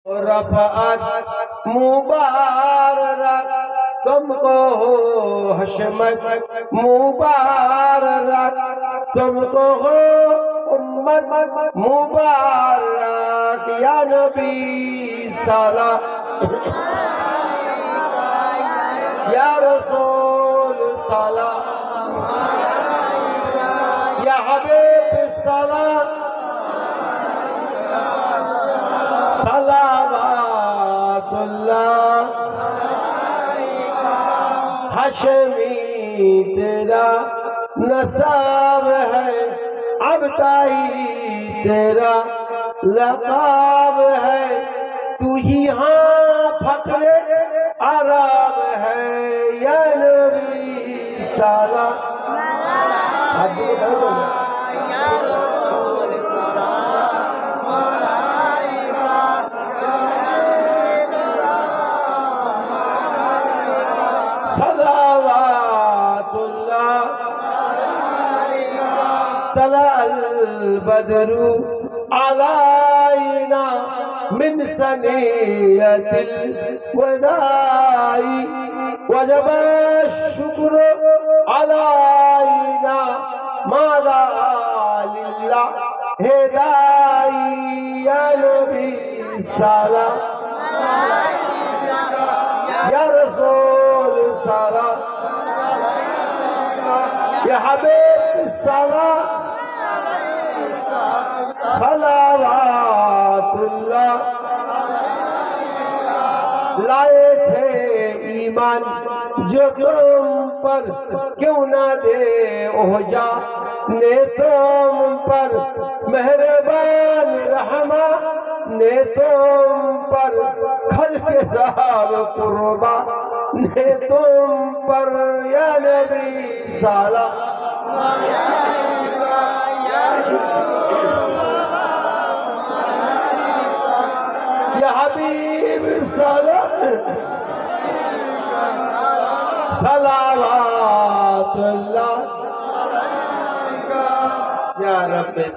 रफ़अत मुबारक तुमको हो, हशमत मुबारक तुमको हो, उम्मत मुबारक या नबी सलाम या रसूल सलाम या हबीब सलाम सलावतुल्लाह हशमी तेरा नसाब है, अबताई तेरा लकाब है, तू ही हाँ फक्रे अरब है या नबी सलाम तलअल बदरु अलैना मिन सनियतिल वदाई वजब शुक्र अलैना मादा लिल्लाह हिदाई या नबी सलाम या रसूल सलाम या हबीब सलाम सलावतुल्लाह लाए थे ईमान जो तुम पर, क्यों ना दे ओजा ने तुम पर, मेहरबान रहमा ने तुम पर, खल्क़ ज़ार कुर्बा ने तुम पर या नबी सलाम या हबीब सलाम सलावतुल्लाह या रब्बे।